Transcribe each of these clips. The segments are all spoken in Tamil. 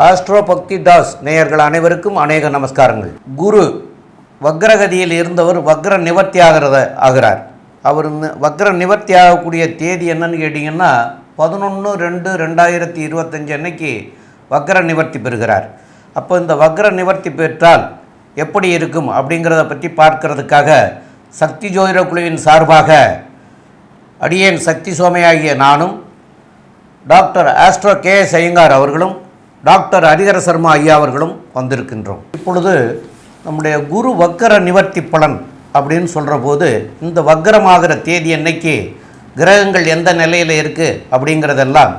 ஆஸ்ட்ரோ பக்தி தாஸ் நேயர்கள் அனைவருக்கும் அநேக நமஸ்காரங்கள். குரு வக்ரகதியில் இருந்தவர் வக்ர நிவர்த்தி ஆகிறார். அவர் வக்ர நிவர்த்தி ஆகக்கூடிய தேதி என்னன்னு கேட்டிங்கன்னா 11/2/2025 அன்னைக்கு வக்ர நிவர்த்தி பெறுகிறார். அப்போ இந்த வக்ர நிவர்த்தி பெற்றால் எப்படி இருக்கும் அப்படிங்கிறத பற்றி பார்க்கறதுக்காக சக்தி ஜோதிட குழுவின் சார்பாக அடியேன் சக்தி சோமையாகிய நானும் டாக்டர் ஆஸ்ட்ரோ KS ஐயங்கார் அவர்களும் டாக்டர் ஹரிஹர சர்மா ஐயா அவர்களும் வந்திருக்கின்றோம். இப்பொழுது நம்முடைய குரு வக்கர நிவர்த்தி பலன் அப்படின்னு சொல்கிற போது இந்த வக்கரமாகிற தேதி அன்னைக்கு கிரகங்கள் எந்த நிலையில் இருக்குது அப்படிங்கிறதெல்லாம்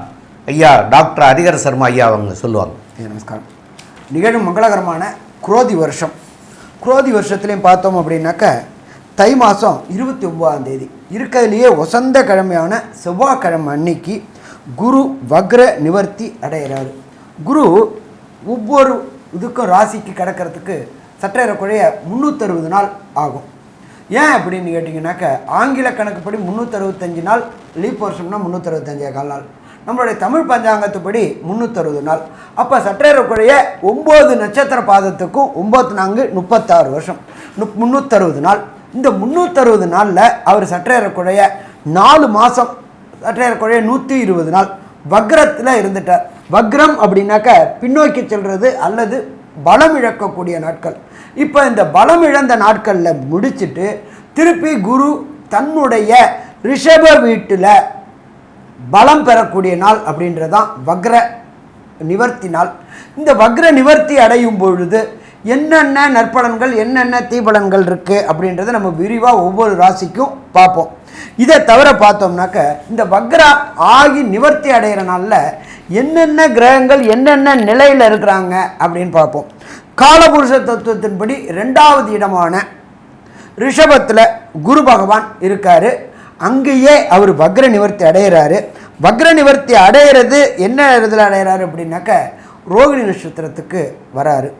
ஐயா டாக்டர் ஹரிஹர சர்மா ஐயா அவங்க சொல்லுவாங்க. நமஸ்காரம். நிகழும் மங்களகரமான குரோதி வருஷம். குரோதி வருஷத்துலேயும் பார்த்தோம் அப்படின்னாக்க தை மாதம் 29ஆம் தேதி இருக்கிறதுலையே வசந்த கிழமையான செவ்வாய்க்கிழமை அன்னைக்கு குரு வக்ர நிவர்த்தி அடைகிறாரு. குரு ஒவ்வொரு இதுக்கும் ராசிக்கு கிடக்கிறதுக்கு சற்றேறக்குறைய 360 நாள் ஆகும். ஏன் அப்படின்னு கேட்டிங்கனாக்க ஆங்கில கணக்குப்படி 365 நாள், லீப் வருஷம்னா 365 நாள், நம்மளுடைய தமிழ் பஞ்சாங்கத்துப்படி 360 நாள். அப்போ சற்றேறக்குறைய 9 நட்சத்திர பாதத்துக்கும் 9×4 36 வருஷம், 360 நாள். இந்த 360 நாளில் அவர் சற்றேறக்குறைய 4 மாதம், சற்றேறக்குறைய 120 நாள் வக்ரத்தில் இருந்துட்டார். வக்ரம் அப்படின்னாக்க பின்னோக்கி செல்வது அல்லது பலம் இழக்கக்கூடிய நாட்கள். இப்போ இந்த பலம் இழந்த நாட்களில் முடிச்சுட்டு திருப்பி குரு தன்னுடைய ரிஷப வீட்டில் பலம் பெறக்கூடிய நாள் அப்படின்றதான் வக்ர நிவர்த்தி நாள். இந்த வக்ர நிவர்த்தி அடையும் பொழுது என்னென்ன நற்பலன்கள் என்னென்ன தீபலன்கள் இருக்குது அப்படின்றத நம்ம விரிவாக ஒவ்வொரு ராசிக்கும் பார்ப்போம். இதை தவிர பார்த்தோம்னாக்க இந்த வக்ரா ஆகி நிவர்த்தி அடைகிற நாளில் என்னென்ன கிரகங்கள் என்னென்ன நிலையில் இருக்கிறாங்க அப்படின்னு பார்ப்போம். காலபுருஷ தத்துவத்தின்படி 2வது இடமான ரிஷபத்தில் குரு பகவான் இருக்கார். அங்கேயே அவர் வக்ர நிவர்த்தி அடைகிறாரு. வக்ர நிவர்த்தி அடைகிறது என்ன இதில் அடைகிறாரு அப்படின்னாக்க ரோகிணி நட்சத்திரத்துக்கு வராரு.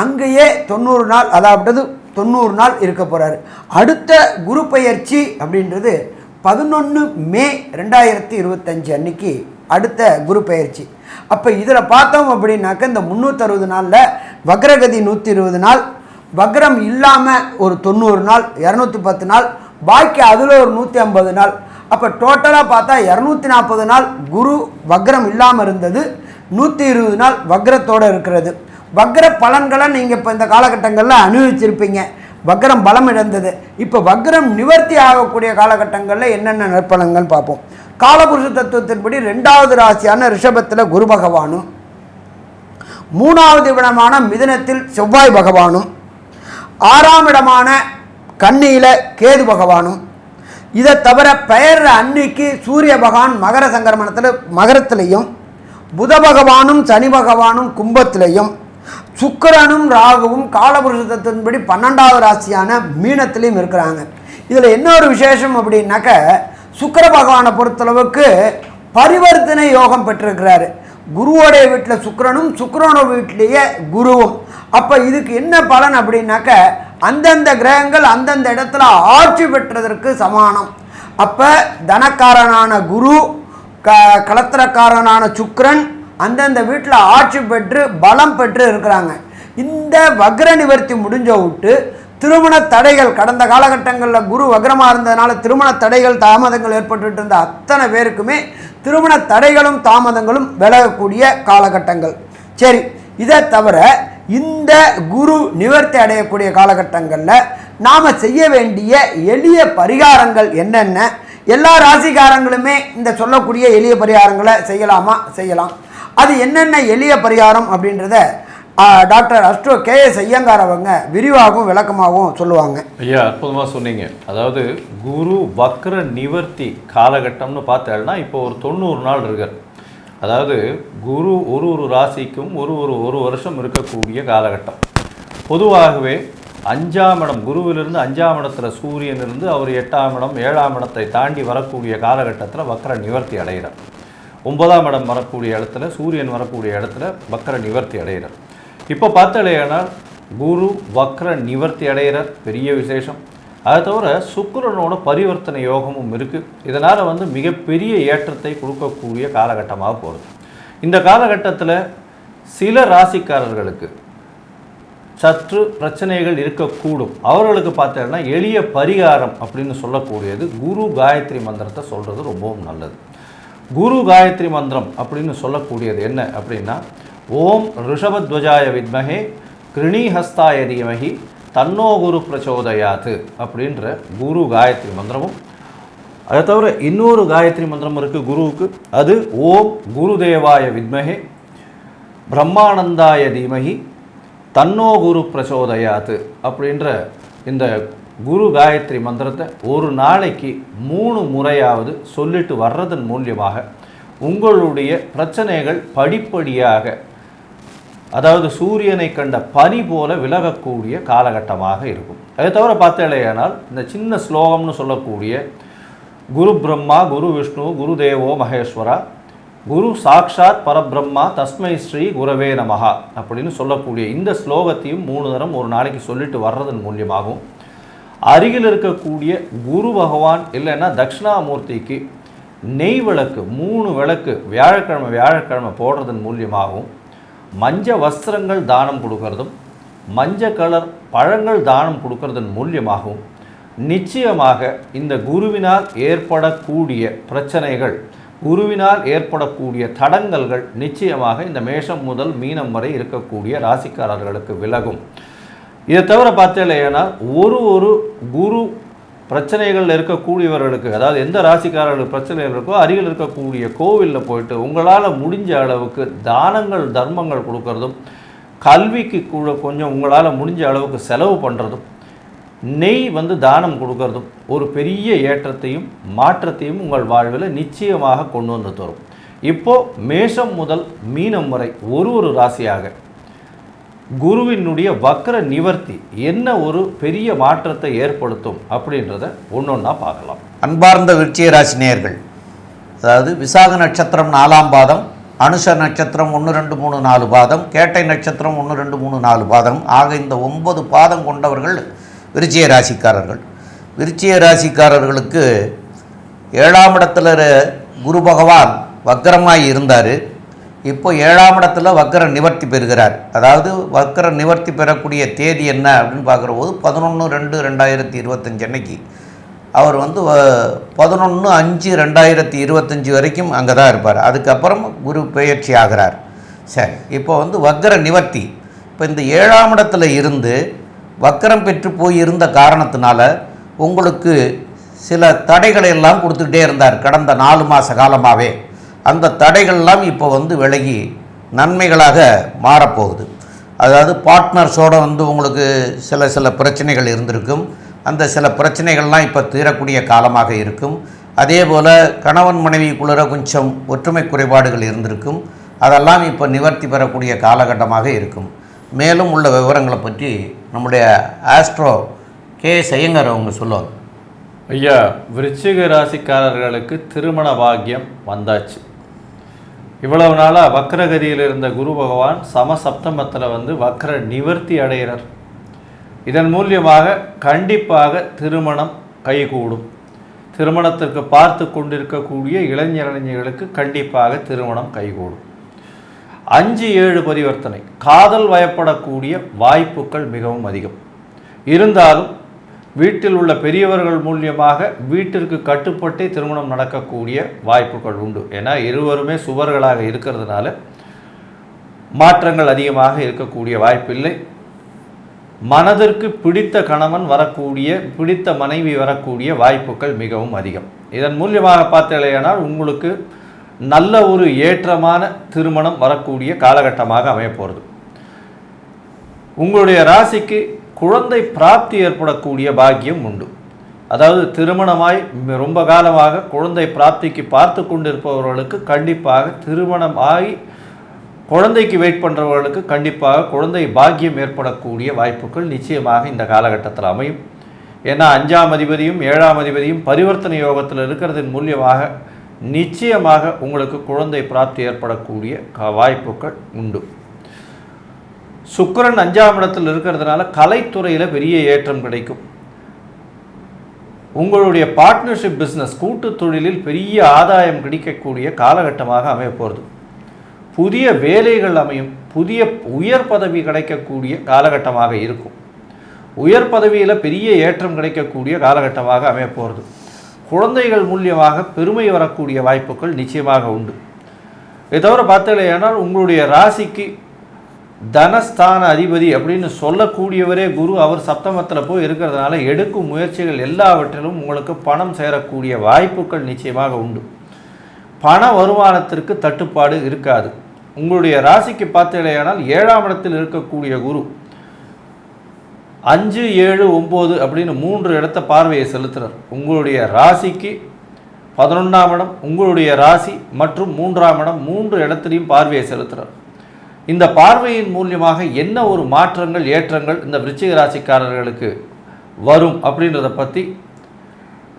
அங்கேயே 90 நாள், அதாவது 90 நாள் இருக்க போகிறாரு. அடுத்த குரு பெயர்ச்சி அப்படின்றது 11 மே 2025 அன்னைக்கு அடுத்த குரு பெயர்ச்சி. அப்போ இதில் பார்த்தோம் அப்படின்னாக்க இந்த 360 நாளில் வக்ரகதி 120 நாள், வக்ரம் இல்லாமல் ஒரு 90 நாள், 210 நாள், பாக்கி அதில் ஒரு 150 நாள். அப்போ டோட்டலாக பார்த்தா 240 நாள் குரு வக்ரம் இல்லாமல் இருந்தது, 120 நாள் வக்ரத்தோடு இருக்கிறது. வக்ர பலன்களை நீங்கள் இப்போ இந்த காலகட்டங்களில் அனுபவிச்சிருப்பீங்க. வக்ரம் பலம் இழந்தது. இப்போ வக்ரம் நிவர்த்தி ஆகக்கூடிய காலகட்டங்களில் என்னென்ன நற்பலன்கள் பார்ப்போம். காலபுருஷ தத்துவத்தின்படி 2வது ராசியான ரிஷபத்தில் குரு பகவானும், 3வது இடமான மிதுனத்தில் செவ்வாய் பகவானும், 6ஆம் இடமான கன்னியில் கேது பகவானும், இதை தவிர பெயர் அன்னைக்கு சூரிய பகவான் மகர சங்கரமணத்தில் மகரத்திலையும், புத பகவானும் சனி பகவானும் கும்பத்திலையும், சுக்கிரனும் ராகுவும் காலபுருஷ தத்துவத்தின்படி 12வது ராசியான மீனத்திலையும் இருக்கிறாங்க. இதில் இன்னொரு விசேஷம் அப்படின்னாக்க சுக்கிர பகவானை பொறுத்தளவுக்கு பரிவர்த்தனை யோகம் பெற்றிருக்கிறாரு. குருவோடைய வீட்டில் சுக்கிரனும் சுக்கிரனோட வீட்டிலேயே குருவும். அப்போ இதுக்கு என்ன பலன் அப்படின்னாக்க அந்தந்த கிரகங்கள் அந்தந்த இடத்துல ஆட்சி பெற்றதற்கு சமானம். அப்போ தனக்காரனான குரு, கலத்திரக்காரனான சுக்கிரன் அந்தந்த வீட்டில் ஆட்சி பெற்று பலம் பெற்று இருக்கிறாங்க. இந்த வக்ர நிவர்த்தி முடிஞ்ச விட்டு திருமண தடைகள், கடந்த காலகட்டங்களில் குரு வக்ரமாக இருந்ததுனால திருமண தடைகள் தாமதங்கள் ஏற்பட்டு இருந்த அத்தனை பேருக்குமே திருமண தடைகளும் தாமதங்களும் விலகக்கூடிய காலகட்டங்கள். சரி, இதை தவிர இந்த குரு நிவர்த்தி அடையக்கூடிய காலகட்டங்களில் நாம் செய்ய வேண்டிய எளிய பரிகாரங்கள் என்னென்ன, எல்லா ராசிக்காரங்களுமே இந்த சொல்லக்கூடிய எளிய பரிகாரங்களை செய்யலாமா? செய்யலாம். அது என்னென்ன எளிய பரிகாரம் அப்படின்றத டாக்டர் ஆஸ்ட்ரோ KS ஐயங்கார் அவங்க விரிவாகவும் விளக்கமாகவும் சொல்லுவாங்க. ஐயா, அற்புதமாக சொன்னீங்க. அதாவது குரு வக்ர நிவர்த்தி காலகட்டம்னு பார்த்தேன்னா இப்போ ஒரு 90 நாள் இருக்கார். அதாவது குரு ஒரு ராசிக்கும் ஒரு வருஷம் இருக்கக்கூடிய காலகட்டம். பொதுவாகவே 5ஆம் இடம், குருவிலிருந்து 5ஆம் இடத்துல சூரியன் இருந்து அவர் 8ஆம் இடம் 7ஆம் இடத்தை தாண்டி வரக்கூடிய காலகட்டத்தில் வக்ர நிவர்த்தி அடைகிறார். 9ஆம் இடம் வரக்கூடிய இடத்துல சூரியன் வரக்கூடிய இடத்துல வக்ர நிவர்த்தி அடைகிறார். இப்போ பார்த்தாலேயானால் குரு வக்ர நிவர்த்தி அடைகிறார், பெரிய விசேஷம். அதை தவிர சுக்கிரனோட பரிவர்த்தனை யோகமும் இருக்குது. இதனால் மிகப்பெரிய ஏற்றத்தை கொடுக்கக்கூடிய காலகட்டமாக போகிறது. இந்த காலகட்டத்தில் சில ராசிக்காரர்களுக்கு சற்று பிரச்சனைகள் இருக்கக்கூடும். அவர்களுக்கு பார்த்தீங்கன்னா எளிய பரிகாரம் அப்படின்னு சொல்லக்கூடியது குரு காயத்ரி மந்திரத்தை சொல்கிறது ரொம்பவும் நல்லது. குரு காயத்ரி மந்திரம் அப்படின்னு சொல்லக்கூடியது என்ன அப்படின்னா, ஓம் ரிஷபத்வஜாய வித்மஹே கிருணிஹஸ்தாய தீமஹி தன்னோ குரு பிரச்சோதயாத்து அப்படின்ற குரு காயத்ரி மந்திரமும், அதை தவிர இன்னொரு காயத்ரி மந்திரம் இருக்குது குருவுக்கு. அது ஓம் குருதேவாய வித்மஹே பிரம்மானந்தாய தீமஹி தன்னோ குரு பிரச்சோதயாத்து அப்படின்ற இந்த குரு காயத்ரி மந்திரத்தை ஒரு நாளைக்கு 3 முறையாவது சொல்லிட்டு வர்றதன் மூலியமாக உங்களுடைய பிரச்சனைகள் படிப்படியாக, அதாவது சூரியனை கண்ட பனி போல விலகக்கூடிய காலகட்டமாக இருக்கும். அதை தவிர பார்த்தேனால் இந்த சின்ன ஸ்லோகம்னு சொல்லக்கூடிய குரு பிரம்மா குரு விஷ்ணு குரு தேவோ மகேஸ்வரா குரு சாக்ஷாத் பரபிரம்மா தஸ்மை ஸ்ரீ குரவே நமஹா அப்படின்னு சொல்லக்கூடிய இந்த ஸ்லோகத்தையும் 3 தரம் ஒரு நாளைக்கு சொல்லிட்டு வர்றதன் மூலியமாகவும், அருகில் இருக்கக்கூடிய குரு பகவான் இல்லைன்னா தட்சிணாமூர்த்திக்கு நெய் விளக்கு 3 விளக்கு வியாழக்கிழமை போடுறதன் மூலியமாகவும், மஞ்ச வஸ்திரங்கள் தானம் கொடுக்கறதும் மஞ்சள் கலர் பழங்கள் தானம் கொடுக்கறதன் மூலியமாகவும் நிச்சயமாக இந்த குருவினால் ஏற்படக்கூடிய பிரச்சனைகள், குருவினால் ஏற்படக்கூடிய தடங்கல்கள் நிச்சயமாக இந்த மேஷம் முதல் மீனம் வரை இருக்கக்கூடிய ராசிக்காரர்களுக்கு விலகும். இதை தவிர பார்த்தீங்கன்னா ஒரு குரு பிரச்சனைகள் இருக்கக்கூடியவர்களுக்கு, அதாவது எந்த ராசிக்காரர்களுக்கு பிரச்சனைகள் இருக்கோ அருகில் இருக்கக்கூடிய கோவிலில் போயிட்டு உங்களால் முடிஞ்ச அளவுக்கு தானங்கள் தர்மங்கள் கொடுக்கறதும், கல்விக்கு கூட கொஞ்சம் உங்களால் முடிஞ்ச அளவுக்கு செலவு பண்ணுறதும், நெய் தானம் கொடுக்கறதும் ஒரு பெரிய ஏற்றத்தையும் மாற்றத்தையும் உங்கள் வாழ்வில் நிச்சயமாக கொண்டு வந்து தரும். இப்போது மேஷம் முதல் மீனம் வரை ஒரு ராசியாக குருவினுடைய வக்ர நிவர்த்தி என்ன ஒரு பெரிய மாற்றத்தை ஏற்படுத்தும் அப்படின்றத ஒன்றொன்னா பார்க்கலாம். அன்பார்ந்த விருச்சிக ராசி நேயர்கள், அதாவது விசாக நட்சத்திரம் 4ஆம் பாதம், அனுஷ நட்சத்திரம் 1, 2, 3, 4 பாதம், கேட்டை நட்சத்திரம் 1, 2, 3, 4 பாதம் ஆக இந்த 9 பாதம் கொண்டவர்கள் விருச்சிக ராசிக்காரர்கள். விருச்சிக ராசிக்காரர்களுக்கு 7ஆம் இடத்துல குரு பகவான் வக்கரமாய் இருந்தார். இப்போ 7ஆம் இடத்துல வக்கர நிவர்த்தி பெறுகிறார். அதாவது வக்கர நிவர்த்தி பெறக்கூடிய தேதி என்ன அப்படின்னு பார்க்குற போது 11/2/2025 அன்னைக்கு அவர் 11/5/2025 வரைக்கும் அங்கே தான் இருப்பார். அதுக்கப்புறம் குரு பெயர்ச்சி ஆகிறார். சரி, இப்போ வக்கர நிவர்த்தி. இப்போ இந்த 7ஆம் இடத்துல இருந்து வக்கரம் பெற்று போய் இருந்த காரணத்தினால உங்களுக்கு சில தடைகளை எல்லாம் கொடுத்துக்கிட்டே இருந்தார் கடந்த 4 மாத காலமாகவே. அந்த தடைகள்லாம் இப்போ விலகி நன்மைகளாக மாறப்போகுது. அதாவது பார்ட்னர்ஸோடு உங்களுக்கு சில பிரச்சனைகள் இருந்திருக்கும். அந்த சில பிரச்சனைகள்லாம் இப்போ தீரக்கூடிய காலமாக இருக்கும். அதே போல் கணவன் மனைவிக்குள்ளே கொஞ்சம் ஒற்றுமை குறைபாடுகள் இருந்திருக்கும். அதெல்லாம் இப்போ நிவர்த்தி பெறக்கூடிய காலகட்டமாக இருக்கும். மேலும் உள்ள விவரங்களை பற்றி நம்முடைய ஆஸ்ட்ரோ கே ஐயங்கார் அவங்க சொல்லுவாங்க. ஐயா, விருச்சிக ராசிக்காரர்களுக்கு திருமண பாக்கியம் வந்தாச்சு. இவ்வளவு நாளாக வக்ரகதியில் இருந்த குரு பகவான் சமசப்தமத்தில் வக்ர நிவர்த்தி அடைகிறார். இதன் மூலியமாக கண்டிப்பாக திருமணம் கைகூடும். திருமணத்திற்கு பார்த்து கொண்டிருக்கக்கூடிய இளைஞர்களுக்கு கண்டிப்பாக திருமணம் கைகூடும். 5-7 பரிவர்த்தனை, காதல் வயப்படக்கூடிய வாய்ப்புகள் மிகவும் அதிகம். இருந்தாலும் வீட்டில் உள்ள பெரியவர்கள் மூலியமாக வீட்டிற்கு கட்டுப்பட்டே திருமணம் நடக்கக்கூடிய வாய்ப்புகள் உண்டு. ஏன்னா இருவருமே சுவர்களாக இருக்கிறதுனால மாற்றங்கள் அதிகமாக இருக்கக்கூடிய வாய்ப்பில்லை. மனதிற்கு பிடித்த கணவன் வரக்கூடிய, பிடித்த மனைவி வரக்கூடிய வாய்ப்புகள் மிகவும் அதிகம். இதன் மூலியமாக பார்த்தீங்கன்னா உங்களுக்கு நல்ல ஒரு ஏற்றமான திருமணம் வரக்கூடிய காலகட்டமாக அமையப்போகிறது. உங்களுடைய ராசிக்கு குழந்தை பிராப்தி ஏற்படக்கூடிய பாக்கியம் உண்டு. அதாவது திருமணமாய் ரொம்ப காலமாக குழந்தை பிராப்திக்கு பார்த்து கொண்டிருப்பவர்களுக்கு கண்டிப்பாக திருமணம் ஆகி குழந்தைக்கு வெயிட் பண்ணுறவர்களுக்கு கண்டிப்பாக குழந்தை பாக்கியம் ஏற்படக்கூடிய வாய்ப்புகள் நிச்சயமாக இந்த காலகட்டத்தில் அமையும். ஏன்னா 5ஆம் அதிபதியும் 7ஆம் அதிபதியும் பரிவர்த்தனை யோகத்தில் இருக்கிறதன் மூலியமாக நிச்சயமாக உங்களுக்கு குழந்தை பிராப்தி ஏற்படக்கூடிய வாய்ப்புகள் உண்டு. சுக்கிரன் 5ஆம் இடத்தில் இருக்கிறதுனால கலைத்துறையில் பெரிய ஏற்றம் கிடைக்கும். உங்களுடைய பார்ட்னர்ஷிப் பிஸ்னஸ், கூட்டு தொழிலில் பெரிய ஆதாயம் கிடைக்கக்கூடிய காலகட்டமாக அமைய போகிறது. புதிய வேலைகள் அமையும். புதிய உயர் பதவி கிடைக்கக்கூடிய காலகட்டமாக இருக்கும். உயர் பதவியில் பெரிய ஏற்றம் கிடைக்கக்கூடிய காலகட்டமாக அமைய போகிறது. குழந்தைகள் மூலியமாக பெருமை வரக்கூடிய வாய்ப்புகள் நிச்சயமாக உண்டு. இதை தவிர பார்த்தீங்கன்னா உங்களுடைய ராசிக்கு தனஸ்தான அதிபதி அப்படின்னு சொல்லக்கூடியவரே குரு, அவர் சப்தமத்தில் போய் இருக்கிறதுனால எடுக்கும் முயற்சிகள் எல்லாவற்றிலும் உங்களுக்கு பணம் சேரக்கூடிய வாய்ப்புகள் நிச்சயமாக உண்டு. பண வருமானத்திற்கு தட்டுப்பாடு இருக்காது. உங்களுடைய ராசிக்கு பார்த்தீங்கன்னா 7ஆம் இடத்தில் இருக்கக்கூடிய குரு 5, 7, 9 அப்படின்னு 3 இடத்த பார்வையை செலுத்துகிறார். உங்களுடைய ராசிக்கு 11ஆம் இடம், உங்களுடைய ராசி மற்றும் 3ஆம் இடம் 3 இடத்துலையும் பார்வையை செலுத்துகிறார். இந்த பார்வையின் மூலியமாக என்ன ஒரு மாற்றங்கள் ஏற்றங்கள் இந்த விருச்சிக ராசிக்காரர்களுக்கு வரும் அப்படின்றத பற்றி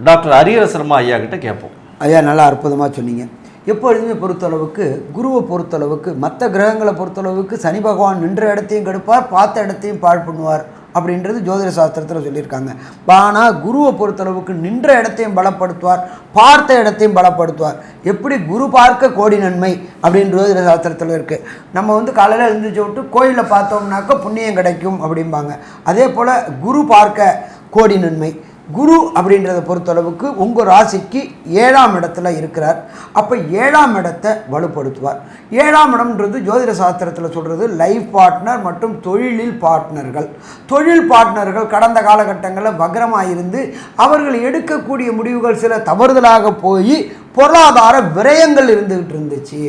டாக்டர் ஹரிஹர சர்மா ஐயா கிட்ட கேட்போம். ஐயா நல்லா அற்புதமாக சொன்னீங்க. எப்பொழுதுமே பொறுத்தளவுக்கு குருவை பொறுத்தளவுக்கு மற்ற கிரகங்களை பொறுத்தளவுக்கு சனி பகவான் நின்ற இடத்தையும் கெடுப்பார், பார்த்த இடத்தையும் பாழ் பண்ணுவார் அப்படின்றது ஜோதிட சாஸ்திரத்தில் சொல்லியிருக்காங்க. ஆனால் குருவை பொறுத்தளவுக்கு நின்ற இடத்தையும் பலப்படுத்துவார், பார்த்த இடத்தையும் பலப்படுத்துவார். எப்படி குரு பார்க்க கோடி நன்மை அப்படின்னு ஜோதிட சாஸ்திரத்தில் இருக்குது. நம்ம காலையில் எழுந்திரிச்சு விட்டு கோயிலில் பார்த்தோம்னாக்கா புண்ணியம் கிடைக்கும் அப்படிம்பாங்க. அதே போல் குரு பார்க்க கோடி நன்மை. குரு அப்படின்றத பொறுத்தளவுக்கு உங்கள் ராசிக்கு 7ஆம் இடத்துல இருக்கிறார். அப்போ 7ஆம் இடத்தை வலுப்படுத்துவார். 7ஆம் இடம்ன்றது ஜோதிட சாஸ்திரத்தில் சொல்கிறது லைஃப் பார்ட்னர் மற்றும் தொழிலில் பார்ட்னர்கள். தொழில் பார்ட்னர்கள் கடந்த காலகட்டங்களில் வக்ரமாக இருந்து அவர்கள் எடுக்கக்கூடிய முடிவுகள் சில தவறுதலாக போய் பொருளாதார விரயங்கள் இருந்துகிட்டு இருந்துச்சு.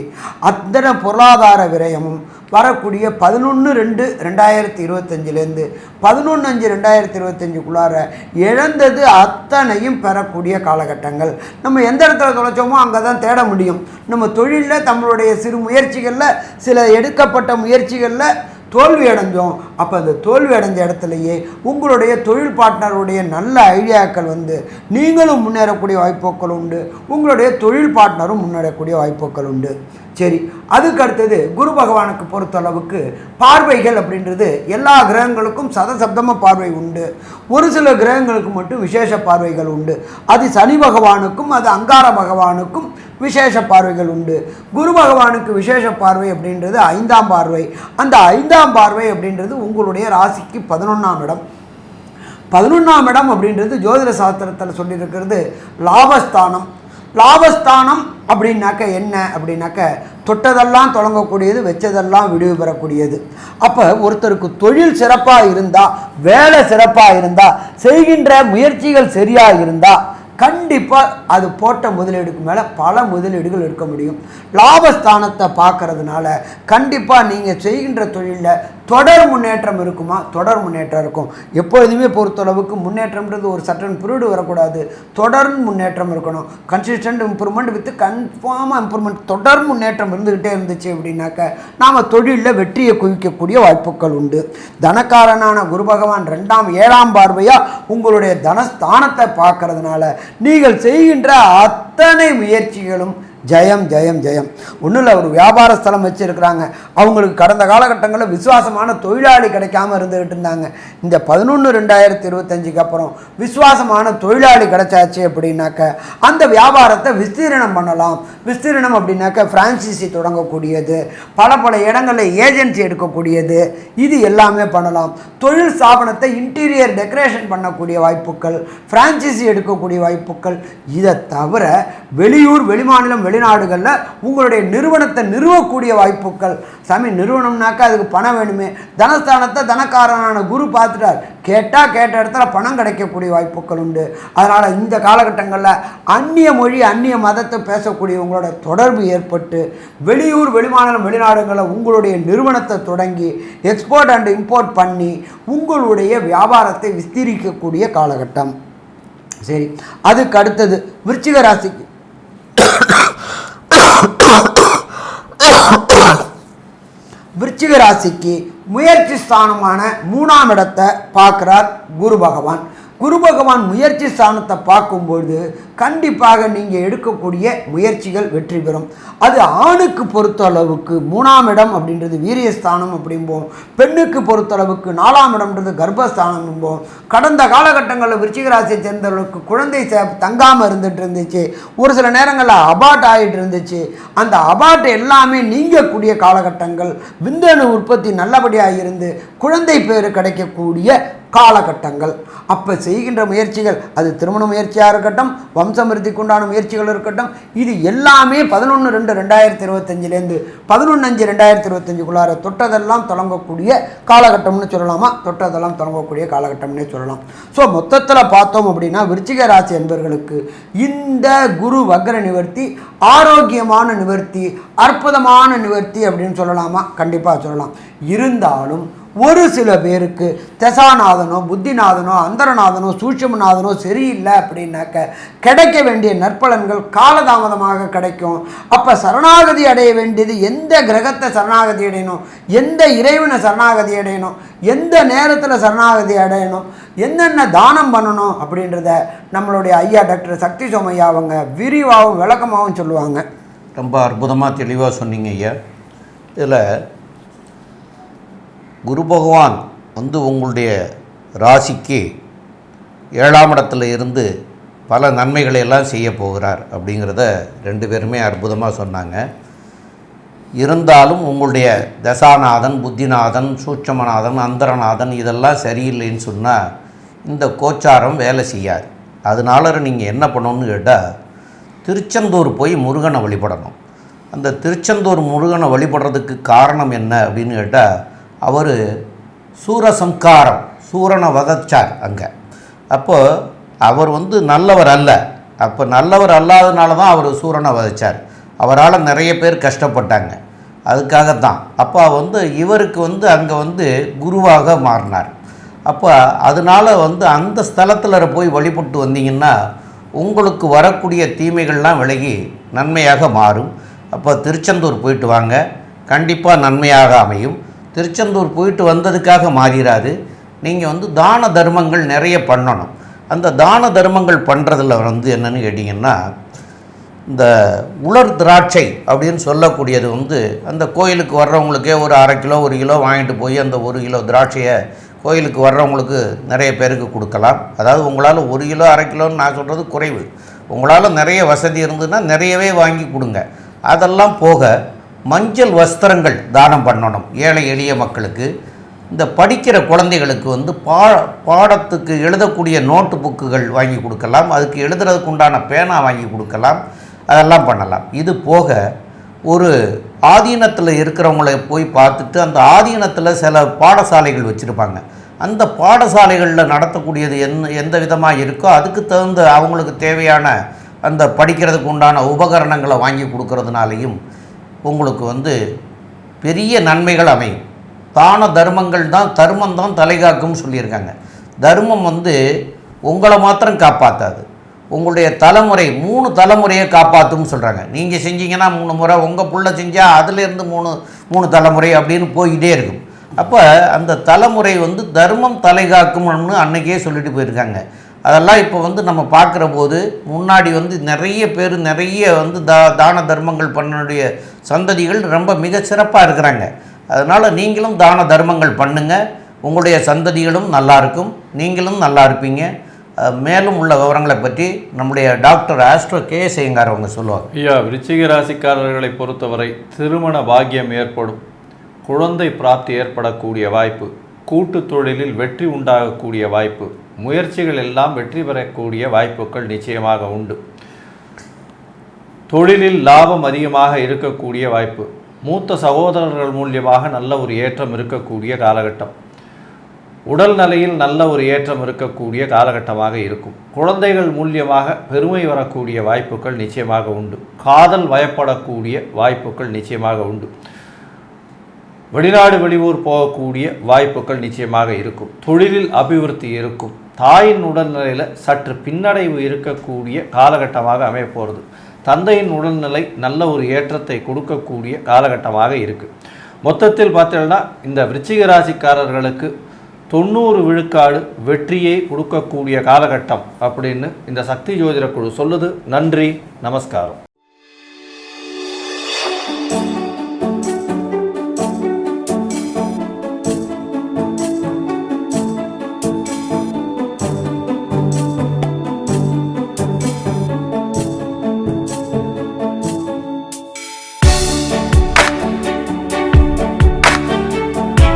அத்தனை பொருளாதார விரயமும் வரக்கூடிய 11/2/2025 11/5/2025 இழந்தது அத்தனையும் பெறக்கூடிய காலகட்டங்கள். நம்ம எந்த இடத்துல தொலைச்சோமோ அங்கே தான் தேட முடியும். நம்ம தொழிலில் நம்மளுடைய சிறு முயற்சிகளில் சில எடுக்கப்பட்ட முயற்சிகளில் தோல்வி அடைஞ்சோம். அப்போ அந்த தோல்வி அடைஞ்ச இடத்துலையே உங்களுடைய தொழில் பார்ட்னருடைய நல்ல ஐடியாக்கள் நீங்களும் முன்னேறக்கூடிய வாய்ப்புகள் உண்டு, உங்களுடைய தொழில் பார்ட்னரும் முன்னேறக்கூடிய வாய்ப்புகள் உண்டு. சரி, அதுக்கு அடுத்தது குரு பகவானுக்கு பொறுத்தளவுக்கு பார்வைகள் அப்படின்றது எல்லா கிரகங்களுக்கும் சதசப்தமாக பார்வை உண்டு. ஒரு சில கிரகங்களுக்கு மட்டும் விசேஷ பார்வைகள் உண்டு. அது சனி பகவானுக்கும் அது அங்கார பகவானுக்கும் விசேஷ பார்வைகள் உண்டு. குரு பகவானுக்கு விசேஷ பார்வை அப்படின்றது 5ஆம் பார்வை. அந்த 5ஆம் பார்வை அப்படின்றது உங்களுடைய ராசிக்கு 11ஆம் இடம். 11ஆம் இடம் அப்படின்றது ஜோதிட சாஸ்திரத்தில் சொல்லியிருக்கிறது லாபஸ்தானம். லாபஸ்தானம் அப்படின்னாக்க என்ன அப்படின்னாக்க தொட்டதெல்லாம் தொடங்கக்கூடியது, வச்சதெல்லாம் விடுவி பெறக்கூடியது. அப்போ ஒருத்தருக்கு தொழில் சிறப்பாக இருந்தால், வேலை சிறப்பாக இருந்தால், செய்கின்ற முயற்சிகள் சரியாக இருந்தால் கண்டிப்பாக அது போட்ட முதலீடுக்கு மேலே பல முதலீடுகள் எடுக்க முடியும். லாபஸ்தானத்தை பார்க்கறதுனால கண்டிப்பாக நீங்கள் செய்கின்ற தொழிலில் தொடர் முன்னேற்றம் இருக்குமா? தொடர் முன்னேற்றம் இருக்கும். எப்பொழுதுமே பொறுத்தளவுக்கு முன்னேற்றம்ன்றது ஒரு சட்டன் பீரியடு வரக்கூடாது. தொடர் முன்னேற்றம் இருக்கணும். கன்சிஸ்டன்ட் இம்ப்ரூவ்மெண்ட் வித் கன்ஃபார்மாக இம்ப்ரூவ்மெண்ட். தொடர் முன்னேற்றம் இருந்துக்கிட்டே இருந்துச்சு அப்படின்னாக்க நாம் தொழிலில் வெற்றியை குவிக்கக்கூடிய வாய்ப்புகள் உண்டு. தனக்காரனான குரு பகவான் 7ஆம் பார்வையாக உங்களுடைய தனஸ்தானத்தை பார்க்கறதுனால நீங்கள் செய்கின்ற அத்தனை முயற்சிகளும் ஜெயம் ஜெயம் ஜெயம். ஒன்றும் இல்லை, ஒரு வியாபார ஸ்தலம் வச்சுருக்கிறாங்க. அவங்களுக்கு கடந்த காலகட்டங்களில் விசுவாசமான தொழிலாளி கிடைக்காம இருந்துகிட்டு இருந்தாங்க. இந்த 11/2/2025 அப்புறம் விசுவாசமான தொழிலாளி கிடைச்சாச்சு அப்படின்னாக்க அந்த வியாபாரத்தை விஸ்தீரணம் பண்ணலாம். விஸ்தீரணம் அப்படின்னாக்க ஃப்ரான்ச்சைசி தொடங்கக்கூடியது, பல இடங்களில் ஏஜென்சி எடுக்கக்கூடியது, இது எல்லாமே பண்ணலாம். தொழில் ஸ்தாபனத்தை இன்டீரியர் டெக்கரேஷன் பண்ணக்கூடிய வாய்ப்புகள், ஃப்ரான்ச்சைசி எடுக்கக்கூடிய வாய்ப்புகள். இதை தவிர வெளியூர் வெளிமாநிலம் வெளிநாடுகளில் உங்களுடைய நிறுவனத்தை நிறுவக்கூடிய வாய்ப்புகள். சாமி, நிறுவனம்னாக்கா அதுக்கு பணம் வேணுமே. தனஸ்தானத்தை தனக்காரனான குரு பார்த்துட்டார். கேட்டால் கேட்ட இடத்துல பணம் கிடைக்கக்கூடிய வாய்ப்புகள் உண்டு. அதனால் இந்த காலகட்டங்களில் அந்நிய மொழி அந்நிய மதத்தை பேசக்கூடியவங்களோட தொடர்பு ஏற்பட்டு வெளியூர் வெளிமாநிலம் வெளிநாடுகளில் உங்களுடைய நிறுவனத்தை தொடங்கி எக்ஸ்போர்ட் அண்ட் இம்போர்ட் பண்ணி உங்களுடைய வியாபாரத்தை விஸ்தீரிக்கக்கூடிய காலகட்டம். சரி, அதுக்கு அடுத்தது விருச்சிக ராசிக்கு விருச்சிக ராசிக்கு முயற்சி ஸ்தானமான 3ஆம் இடத்தை பார்க்குறார் குரு பகவான். குரு பகவான் முயற்சி ஸ்தானத்தை பார்க்கும்பொழுது கண்டிப்பாக நீங்கள் எடுக்கக்கூடிய முயற்சிகள் வெற்றி பெறும். அது ஆணுக்கு பொறுத்தளவுக்கு 3ஆம் இடம் அப்படின்றது வீரியஸ்தானம் அப்படிம்போம், பெண்ணுக்கு பொறுத்தளவுக்கு 4ஆம் இடம்ன்றது கர்ப்பஸ்தானம் என்போம். கடந்த காலகட்டங்களில் விருச்சிக ராசியை சேர்ந்தவர்களுக்கு குழந்தை தங்காமல் இருந்துட்டு இருந்துச்சு, ஒரு சில நேரங்களில் அபார்ட் ஆகிட்டு இருந்துச்சு. அந்த அபார்ட் எல்லாமே நீங்கக்கூடிய காலகட்டங்கள், விந்தணு உற்பத்தி நல்லபடியாக இருந்து குழந்தை பேறு கிடைக்கக்கூடிய காலகட்டங்கள். அப்போ செய்கின்ற முயற்சிகள், அது திருமண முயற்சியாக இருக்கட்டும், வம்சமிருத்திக்கு உண்டான முயற்சிகள் இருக்கட்டும், இது எல்லாமே 11/2/2025 11/5/2025 தொட்டதெல்லாம் தொடங்கக்கூடிய காலகட்டம்னு சொல்லலாமா? தொட்டதெல்லாம் தொடங்கக்கூடிய காலகட்டம்னே சொல்லலாம். ஸோ மொத்தத்தில் பார்த்தோம் அப்படின்னா விருச்சிக ராசி என்பவர்களுக்கு இந்த குரு வக்ர நிவர்த்தி ஆரோக்கியமான நிவர்த்தி, அற்புதமான நிவர்த்தி அப்படின்னு சொல்லலாமா? கண்டிப்பாக சொல்லலாம். இருந்தாலும் ஒரு சில பேருக்கு தசாநாதனோ புத்திநாதனோ அந்தரநாதனோ சூட்சுமநாதனோ சரியில்லை அப்படின்னாக்க கிடைக்க வேண்டிய நற்பலன்கள் காலதாமதமாக கிடைக்கும். அப்போ சரணாகதி அடைய வேண்டியது எந்த கிரகத்தை சரணாகதி அடையணும், எந்த இறைவனை சரணாகதி அடையணும், எந்த நேரத்தில் சரணாகதி அடையணும், என்னென்ன தானம் பண்ணணும் அப்படின்றத நம்மளுடைய ஐயா டாக்டர் சக்தி சோமையா அவங்க விரிவாகவும் விளக்கமாகவும் சொல்லுவாங்க. ரொம்ப அற்புதமாக தெளிவாக சொன்னீங்க ஐயா. இதில் குரு பகவான் வந்து உங்களுடைய ராசிக்கு 7ஆம் இடத்துல இருந்து பல நன்மைகளை எல்லாம் செய்ய போகிறார் அப்படிங்கிறத 2 பேருமே அற்புதமாக சொன்னாங்க. இருந்தாலும் உங்களுடைய தசாநாதன், புத்திநாதன், சூட்சமநாதன், அந்தரநாதன் இதெல்லாம் சரியில்லைன்னு சொன்னால் இந்த கோச்சாரம் வேலை செய்யாது. அதனால நீங்கள் என்ன பண்ணணும்னு கேட்டால் திருச்செந்தூர் போய் முருகனை வழிபடணும். அந்த திருச்செந்தூர் முருகனை வழிபடுறதுக்கு காரணம் என்ன அப்படின்னு கேட்டால், அவர் சூரசம்காரம், சூரனை வதைச்சார் அங்கே. அப்போது அவர் வந்து நல்லவர் அல்ல. அப்போ நல்லவர் அல்லாதனால தான் அவர் சூரனை வதைச்சார். அவரால் நிறைய பேர் கஷ்டப்பட்டாங்க. அதுக்காகத்தான் அப்போ வந்து இவருக்கு வந்து அங்கே வந்து குருவாக மாறினார். அப்போ அதனால் வந்து அந்த ஸ்தலத்தில் போய் வழிபட்டு வந்தீங்கன்னா உங்களுக்கு வரக்கூடிய தீமைகள்லாம் விலகி நன்மையாக மாறும். அப்போ திருச்செந்தூர் போயிட்டு வாங்க, கண்டிப்பாக நன்மையாக அமையும். திருச்செந்தூர் போயிட்டு வந்ததுக்காக மாறிடாது. நீங்கள் வந்து தான தர்மங்கள் நிறைய பண்ணணும். அந்த தான தர்மங்கள் பண்ணுறதுல வந்து என்னென்னு கேட்டிங்கன்னா, இந்த உலர் திராட்சை அப்படின்னு சொல்லக்கூடியது வந்து அந்த கோயிலுக்கு வர்றவங்களுக்கே ஒரு 1/2 கிலோ 1 கிலோ வாங்கிட்டு போய் அந்த 1 கிலோ திராட்சையை கோயிலுக்கு வர்றவங்களுக்கு நிறைய பேருக்கு கொடுக்கலாம். அதாவது உங்களால் 1 கிலோ 1/2 கிலோன்னு நான் சொல்கிறது குறைவு. உங்களால் நிறைய வசதி இருந்ததுன்னா நிறையவே வாங்கி கொடுங்க. அதெல்லாம் போக மஞ்சள் வஸ்திரங்கள் தானம் பண்ணணும் ஏழை எளிய மக்களுக்கு. இந்த படிக்கிற குழந்தைகளுக்கு வந்து பாடத்துக்கு எழுதக்கூடிய நோட்டு புக்குகள் வாங்கி கொடுக்கலாம். அதுக்கு எழுதுறதுக்கு உண்டான பேனா வாங்கி கொடுக்கலாம். அதெல்லாம் பண்ணலாம். இது போக ஒரு ஆதீனத்தில் இருக்கிறவங்கள போய் பார்த்துட்டு, அந்த ஆதீனத்தில் சில பாடசாலைகள் வச்சுருப்பாங்க. அந்த பாடசாலைகளில் நடத்தக்கூடியது எந்த விதமாக இருக்கோ அதுக்கு தகுந்த அவங்களுக்கு தேவையான அந்த படிக்கிறதுக்கு உண்டான உபகரணங்களை வாங்கி கொடுக்கறதுனாலையும் உங்களுக்கு வந்து பெரிய நன்மைகள் அமையும். தான தர்மங்கள் தான், தர்மம் தான் தலைகாக்கும்னு சொல்லியிருக்காங்க. தர்மம் வந்து உங்களை மாத்திரம் காப்பாற்றாது, உங்களுடைய தலைமுறை 3 தலைமுறையை காப்பாற்றும்னு சொல்கிறாங்க. நீங்கள் செஞ்சீங்கன்னா 3 முறை, உங்கள் புள்ள செஞ்சால் அதுலேருந்து 3 தலைமுறை அப்படின்னு போய்கிட்டே இருக்கும். அப்போ அந்த தலைமுறை வந்து தர்மம் தலைகாக்கும்னு அன்றைக்கே சொல்லிட்டு போயிருக்காங்க. அதெல்லாம் இப்போ வந்து நம்ம பார்க்குற போது முன்னாடி வந்து நிறைய பேர் நிறைய வந்து தான தர்மங்கள் பண்ணக்கூடிய சந்ததிகள் ரொம்ப மிக சிறப்பாக இருக்கிறாங்க. அதனால் நீங்களும் தான தர்மங்கள் பண்ணுங்கள், உங்களுடைய சந்ததிகளும் நல்லாயிருக்கும், நீங்களும் நல்லா இருப்பீங்க. மேலும் உள்ள விவரங்களை பற்றி நம்முடைய டாக்டர் ஆஸ்ட்ரோ கே.எஸ். ஐயங்கார் அவங்க சொல்லுவாங்க. ஐயா, விருச்சிக ராசிக்காரர்களை பொறுத்தவரை திருமண பாக்கியம் ஏற்படும், குழந்தை பிராப்தி ஏற்படக்கூடிய வாய்ப்பு, கூட்டு தொழிலில் வெற்றி உண்டாகக்கூடிய வாய்ப்பு, முயற்சிகள் எல்லாம் வெற்றி பெறக்கூடிய வாய்ப்புகள் நிச்சயமாக உண்டு. தொழிலில் லாபம் அதிகமாக இருக்கக்கூடிய வாய்ப்பு, மூத்த சகோதரர்கள் மூலியமாக நல்ல ஒரு ஏற்றம் இருக்கக்கூடிய காலகட்டம், உடல் நிலையில் நல்ல ஒரு ஏற்றம் இருக்கக்கூடிய காலகட்டமாக இருக்கும். குழந்தைகள் மூலியமாக பெருமை வரக்கூடிய வாய்ப்புகள் நிச்சயமாக உண்டு. காதல் வயப்படக்கூடிய வாய்ப்புகள் நிச்சயமாக உண்டு. வெளிநாடு வெளியூர் போகக்கூடிய வாய்ப்புகள் நிச்சயமாக இருக்கும். தொழிலில் அபிவிருத்தி இருக்கும். தாயின் உடல்நிலையில் சற்று பின்னடைவு இருக்கக்கூடிய காலகட்டமாக அமைய போகிறது. தந்தையின் உடல்நிலை நல்ல ஒரு ஏற்றத்தை கொடுக்கக்கூடிய காலகட்டமாக இருக்குது. மொத்தத்தில் பார்த்தீங்கன்னா இந்த விருச்சிக ராசிக்காரர்களுக்கு 90 விழுக்காடு வெற்றியை கொடுக்கக்கூடிய காலகட்டம் அப்படின்னு இந்த சக்தி ஜோதிட குழு சொல்லுது. நன்றி, நமஸ்காரம்.